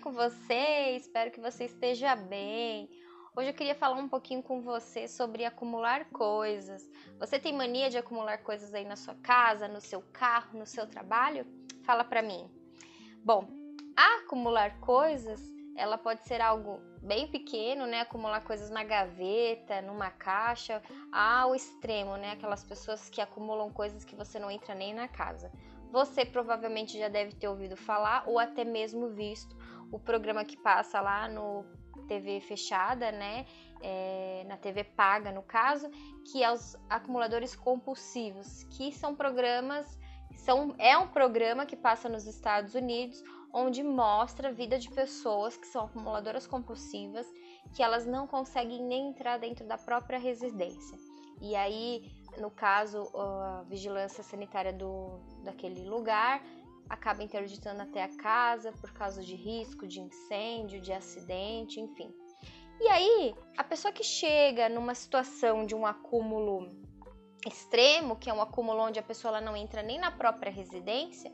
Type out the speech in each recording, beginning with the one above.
com você? Espero que você esteja bem. Hoje eu queria falar um pouquinho com você sobre acumular coisas. Você tem mania de acumular coisas aí na sua casa, no seu carro, no seu trabalho? Fala pra mim. Bom, acumular coisas, ela pode ser algo bem pequeno, né? Acumular coisas na gaveta, numa caixa, ao extremo, né? Aquelas pessoas que acumulam coisas que você não entra nem na casa. Você provavelmente já deve ter ouvido falar ou até mesmo visto o programa que passa lá no TV fechada, né? Na TV paga, no caso, que é os acumuladores compulsivos, que são programas, é um programa que passa nos Estados Unidos, onde mostra a vida de pessoas que são acumuladoras compulsivas, que elas não conseguem nem entrar dentro da própria residência. E aí, no caso, a vigilância sanitária daquele lugar acaba interditando até a casa por causa de risco de incêndio, de acidente, enfim. E aí, a pessoa que chega numa situação de um acúmulo extremo, que é um acúmulo onde a pessoa não entra nem na própria residência,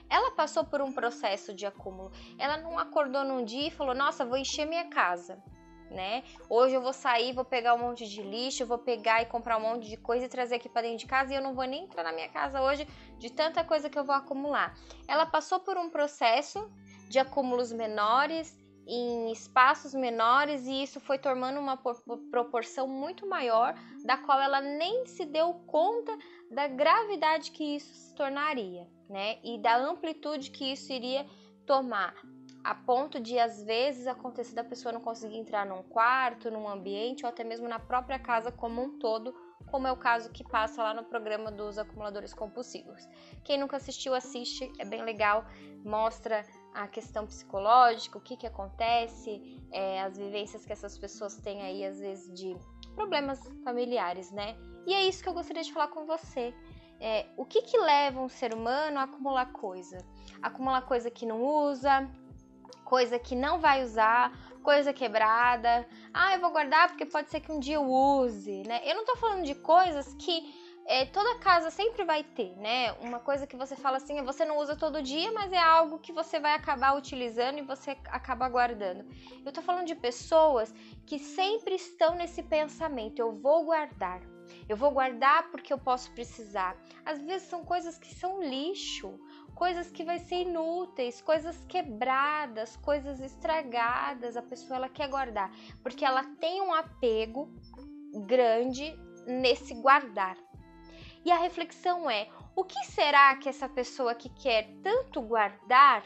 ela passou por um processo de acúmulo. Ela não acordou num dia e falou, nossa, vou encher minha casa, né? Hoje eu vou sair, vou pegar um monte de lixo, vou pegar e comprar um monte de coisa e trazer aqui para dentro de casa e eu não vou nem entrar na minha casa hoje de tanta coisa que eu vou acumular. Ela passou por um processo de acúmulos menores, em espaços menores, e isso foi tomando uma proporção muito maior, da qual ela nem se deu conta da gravidade que isso se tornaria, né? E da amplitude que isso iria tomar, a ponto de, às vezes, acontecer da pessoa não conseguir entrar num quarto, num ambiente, ou até mesmo na própria casa como um todo, como é o caso que passa lá no programa dos acumuladores compulsivos. Quem nunca assistiu, assiste, é bem legal, mostra a questão psicológica, o que acontece, as vivências que essas pessoas têm aí, às vezes, de problemas familiares, né? E é isso que eu gostaria de falar com você. O que leva um ser humano a acumular coisa? Acumular coisa que não usa, coisa que não vai usar, coisa quebrada. Eu vou guardar porque pode ser que um dia eu use, né? Eu não tô falando de coisas que toda casa sempre vai ter, né? Uma coisa que você fala assim, você não usa todo dia, mas é algo que você vai acabar utilizando e você acaba guardando. Eu tô falando de pessoas que sempre estão nesse pensamento, eu vou guardar porque eu posso precisar. Às vezes são coisas que são lixo, coisas que vai ser inúteis, coisas quebradas, coisas estragadas, a pessoa ela quer guardar, porque ela tem um apego grande nesse guardar. E a reflexão é, o que será que essa pessoa que quer tanto guardar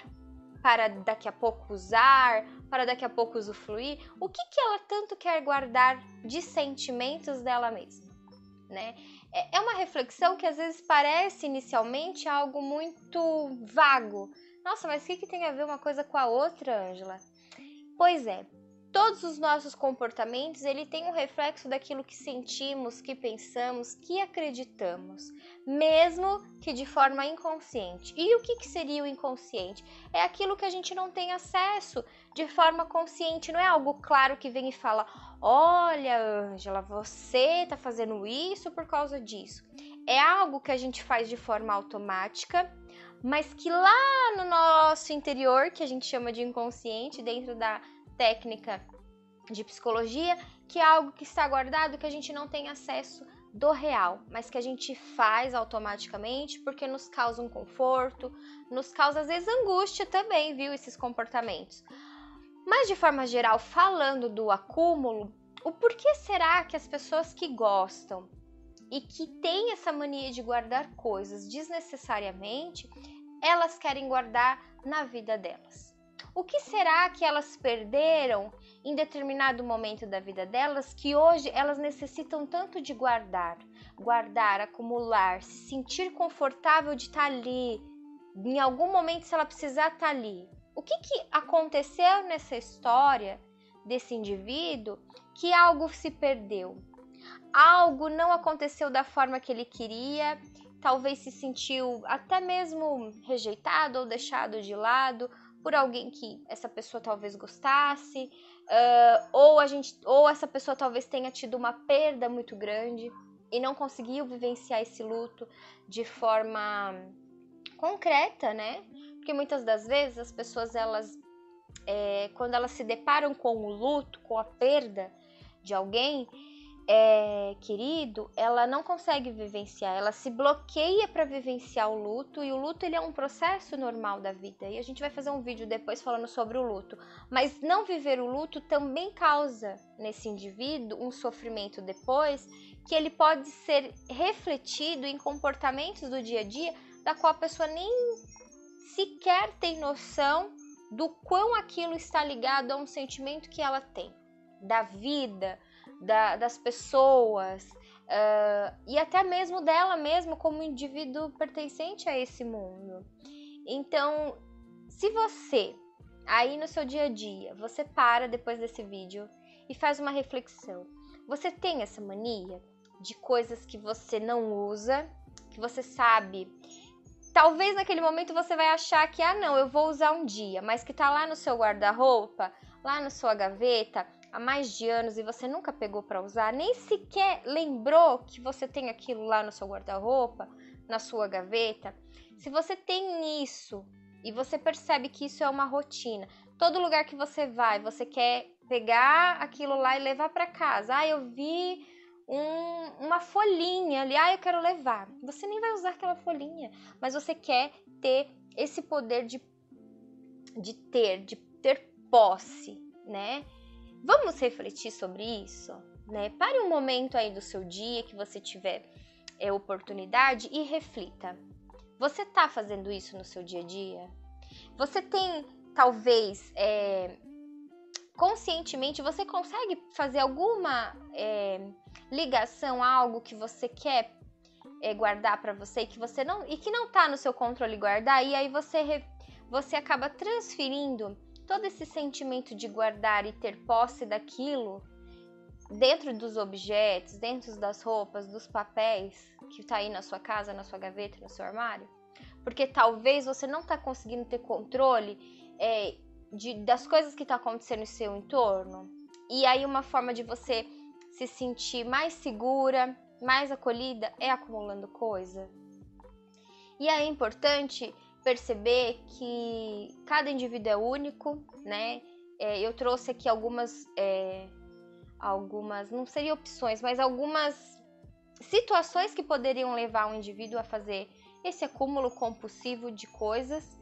para daqui a pouco usar, para daqui a pouco usufruir, o que ela tanto quer guardar de sentimentos dela mesma, né? É uma reflexão que às vezes parece inicialmente algo muito vago. Nossa, mas o que tem a ver uma coisa com a outra, Ângela? Pois é. Todos os nossos comportamentos, ele tem um reflexo daquilo que sentimos, que pensamos, que acreditamos, mesmo que de forma inconsciente. E o que seria o inconsciente? É aquilo que a gente não tem acesso de forma consciente, não é algo claro que vem e fala, olha, Ângela, você está fazendo isso por causa disso. É algo que a gente faz de forma automática, mas que lá no nosso interior, que a gente chama de inconsciente, dentro da técnica de psicologia, que é algo que está guardado, que a gente não tem acesso do real, mas que a gente faz automaticamente porque nos causa um conforto, nos causa às vezes angústia também, viu, esses comportamentos. Mas de forma geral, falando do acúmulo, o porquê será que as pessoas que gostam e que têm essa mania de guardar coisas desnecessariamente, elas querem guardar na vida delas? O que será que elas perderam em determinado momento da vida delas que hoje elas necessitam tanto de guardar, acumular, se sentir confortável de estar ali, em algum momento se ela precisar estar ali? O que aconteceu nessa história desse indivíduo que algo se perdeu? Algo não aconteceu da forma que ele queria, talvez se sentiu até mesmo rejeitado ou deixado de lado por alguém que essa pessoa talvez gostasse, ou essa pessoa talvez tenha tido uma perda muito grande e não conseguiu vivenciar esse luto de forma concreta, né? Porque muitas das vezes as pessoas elas quando elas se deparam com o luto, com a perda de alguém querido, ela não consegue vivenciar, ela se bloqueia para vivenciar o luto, e o luto ele é um processo normal da vida, e a gente vai fazer um vídeo depois falando sobre o luto, mas não viver o luto também causa nesse indivíduo um sofrimento depois, que ele pode ser refletido em comportamentos do dia a dia, da qual a pessoa nem sequer tem noção do quão aquilo está ligado a um sentimento que ela tem, da vida, das pessoas, e até mesmo dela mesma como indivíduo pertencente a esse mundo. Então, se você, aí no seu dia a dia, você para depois desse vídeo e faz uma reflexão, você tem essa mania de coisas que você não usa, que você sabe, talvez naquele momento você vai achar que, não, eu vou usar um dia, mas que tá lá no seu guarda-roupa, lá na sua gaveta, há mais de anos, e você nunca pegou para usar, nem sequer lembrou que você tem aquilo lá no seu guarda-roupa, na sua gaveta. Se você tem isso e você percebe que isso é uma rotina, todo lugar que você vai, você quer pegar aquilo lá e levar para casa. Eu vi uma folhinha ali, eu quero levar. Você nem vai usar aquela folhinha, mas você quer ter esse poder de ter posse, né? Vamos refletir sobre isso, né? Pare um momento aí do seu dia que você tiver oportunidade e reflita. Você tá fazendo isso no seu dia a dia? Você tem, talvez, conscientemente, você consegue fazer alguma ligação a algo que você quer guardar para você e que não tá no seu controle guardar, e aí você acaba transferindo todo esse sentimento de guardar e ter posse daquilo dentro dos objetos, dentro das roupas, dos papéis que tá aí na sua casa, na sua gaveta, no seu armário? Porque talvez você não tá conseguindo ter controle das coisas que tá acontecendo no seu entorno. E aí uma forma de você se sentir mais segura, mais acolhida, é acumulando coisa. E aí é importante perceber que cada indivíduo é único, né? Eu trouxe aqui algumas, não seriam opções, mas algumas situações que poderiam levar um indivíduo a fazer esse acúmulo compulsivo de coisas,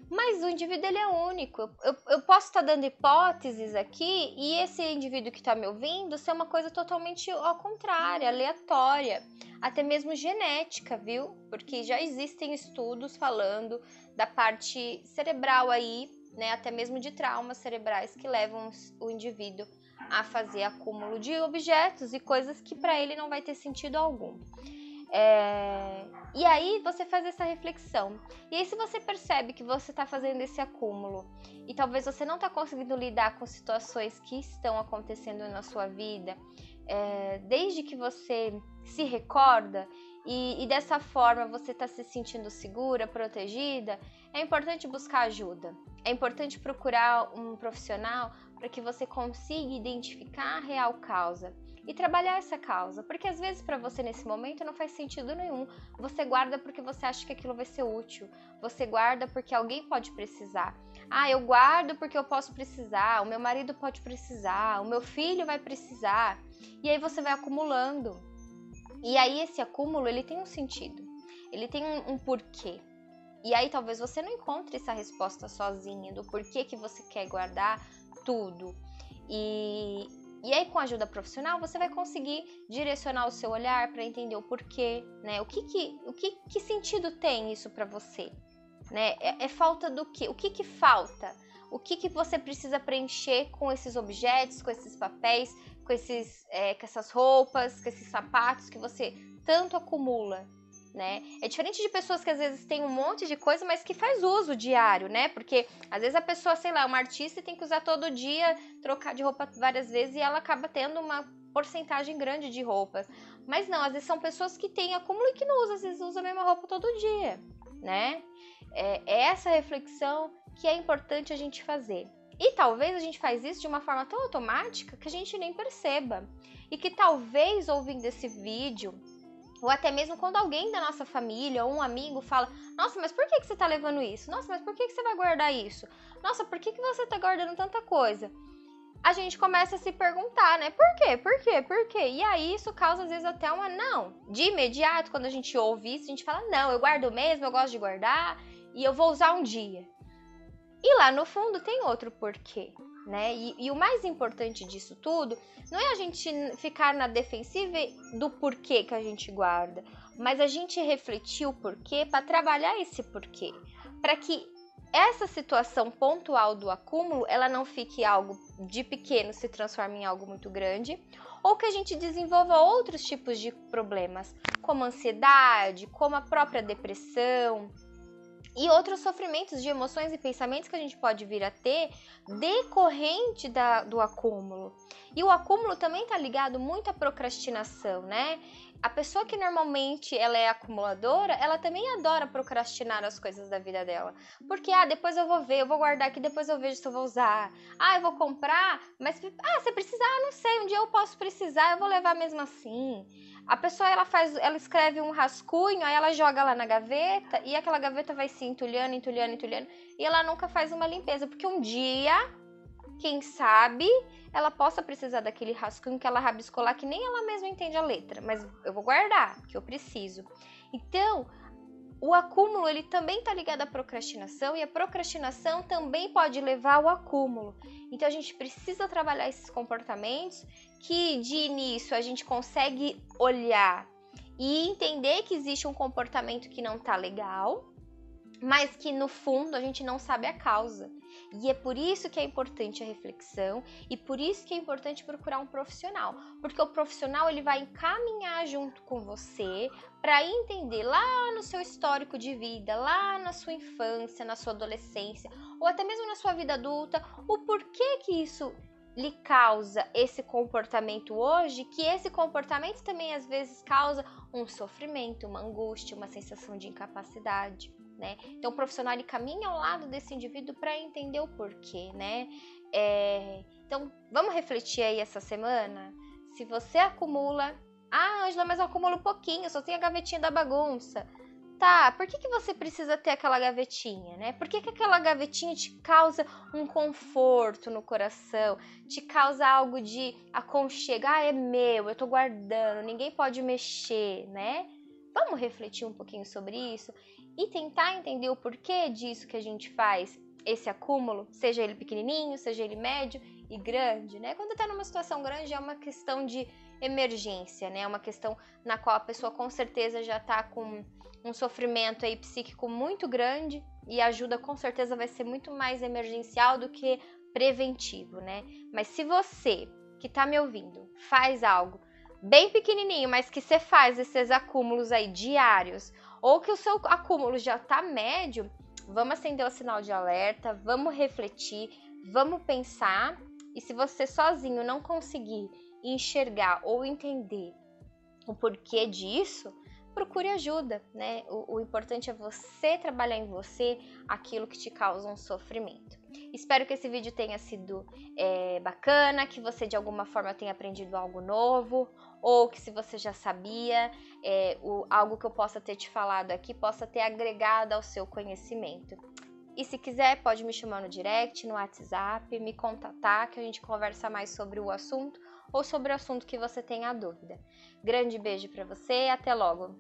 mas o indivíduo ele é único. Eu posso estar dando hipóteses aqui e esse indivíduo que está me ouvindo ser uma coisa totalmente ao contrário, aleatória, até mesmo genética, viu? Porque já existem estudos falando da parte cerebral aí, né? Até mesmo de traumas cerebrais que levam o indivíduo a fazer acúmulo de objetos e coisas que para ele não vai ter sentido algum. E aí você faz essa reflexão. E aí se você percebe que você está fazendo esse acúmulo e talvez você não está conseguindo lidar com situações que estão acontecendo na sua vida, desde que você se recorda e dessa forma você está se sentindo segura, protegida, é importante buscar ajuda. É importante procurar um profissional para que você consiga identificar a real causa e trabalhar essa causa, porque às vezes para você nesse momento não faz sentido nenhum. Você guarda porque você acha que aquilo vai ser útil, você guarda porque alguém pode precisar. Eu guardo porque eu posso precisar, o meu marido pode precisar, o meu filho vai precisar, e aí você vai acumulando. E aí esse acúmulo ele tem um sentido, ele tem um porquê. E aí talvez você não encontre essa resposta sozinha do porquê que você quer guardar tudo. E aí, com a ajuda profissional, você vai conseguir direcionar o seu olhar para entender o porquê, né? O que sentido tem isso para você, né? É falta do quê? O que falta? O que você precisa preencher com esses objetos, com esses papéis, com essas roupas, com esses sapatos que você tanto acumula, né? É diferente de pessoas que às vezes têm um monte de coisa, mas que faz uso diário, né? Porque às vezes a pessoa, sei lá, é uma artista e tem que usar todo dia, trocar de roupa várias vezes e ela acaba tendo uma porcentagem grande de roupas. Mas não, às vezes são pessoas que têm acúmulo e que não usam, às vezes usam a mesma roupa todo dia, né? É essa reflexão que é importante a gente fazer. E talvez a gente faz isso de uma forma tão automática que a gente nem perceba. E que talvez ouvindo esse vídeo, Ou até mesmo quando alguém da nossa família ou um amigo fala: nossa, mas por que você tá levando isso? Nossa, mas por que você vai guardar isso? Nossa, por que você tá guardando tanta coisa? A gente começa a se perguntar, né? Por quê? Por quê? Por quê? E aí isso causa às vezes até uma não. De imediato, quando a gente ouve isso, a gente fala: não, eu guardo mesmo, eu gosto de guardar e eu vou usar um dia. E lá no fundo tem outro porquê, né? E o mais importante disso tudo não é a gente ficar na defensiva do porquê que a gente guarda, mas a gente refletir o porquê para trabalhar esse porquê, para que essa situação pontual do acúmulo, ela não fique algo de pequeno, se transforme em algo muito grande, ou que a gente desenvolva outros tipos de problemas, como ansiedade, como a própria depressão, e outros sofrimentos de emoções e pensamentos que a gente pode vir a ter decorrente do acúmulo. E o acúmulo também está ligado muito à procrastinação, né? A pessoa que normalmente ela é acumuladora, ela também adora procrastinar as coisas da vida dela. Porque, depois eu vou ver, eu vou guardar aqui, depois eu vejo se eu vou usar. Eu vou comprar, mas, você precisa? Não sei, um dia eu posso precisar, eu vou levar mesmo assim. A pessoa, ela escreve um rascunho, aí ela joga lá na gaveta, e aquela gaveta vai se entulhando, entulhando, entulhando, e ela nunca faz uma limpeza, porque um dia, quem sabe, ela possa precisar daquele rascunho que ela rabiscou lá, que nem ela mesma entende a letra, mas eu vou guardar, que eu preciso. Então, o acúmulo, ele também está ligado à procrastinação, e a procrastinação também pode levar ao acúmulo. Então, a gente precisa trabalhar esses comportamentos que, de início, a gente consegue olhar e entender que existe um comportamento que não está legal, mas que, no fundo, a gente não sabe a causa. E é por isso que é importante a reflexão e por isso que é importante procurar um profissional, porque o profissional ele vai encaminhar junto com você para entender lá no seu histórico de vida, lá na sua infância, na sua adolescência ou até mesmo na sua vida adulta, o porquê que isso lhe causa esse comportamento hoje, que esse comportamento também às vezes causa um sofrimento, uma angústia, uma sensação de incapacidade. Né? Então o profissional ele caminha ao lado desse indivíduo para entender o porquê, né? Então vamos refletir aí essa semana. Se você acumula, Ângela, mas eu acumulo pouquinho, só tenho a gavetinha da bagunça. Tá, por que você precisa ter aquela gavetinha, né? Por que aquela gavetinha te causa um conforto no coração, te causa algo de aconchego? É meu, eu tô guardando, ninguém pode mexer, né? Vamos refletir um pouquinho sobre isso e tentar entender o porquê disso que a gente faz esse acúmulo, seja ele pequenininho, seja ele médio e grande, né? Quando tá numa situação grande é uma questão de emergência, né? É uma questão na qual a pessoa com certeza já tá com um sofrimento aí psíquico muito grande e a ajuda com certeza vai ser muito mais emergencial do que preventivo, né? Mas se você que tá me ouvindo faz algo bem pequenininho, mas que você faz esses acúmulos aí diários, ou que o seu acúmulo já tá médio, vamos acender o sinal de alerta, vamos refletir, vamos pensar, e se você sozinho não conseguir enxergar ou entender o porquê disso, procure ajuda, né? O importante é você trabalhar em você aquilo que te causa um sofrimento. Espero que esse vídeo tenha sido bacana, que você de alguma forma tenha aprendido algo novo, ou que se você já sabia, algo que eu possa ter te falado aqui possa ter agregado ao seu conhecimento. E se quiser, pode me chamar no direct, no WhatsApp, me contatar, que a gente conversa mais sobre o assunto ou sobre o assunto que você tenha dúvida. Grande beijo para você e até logo!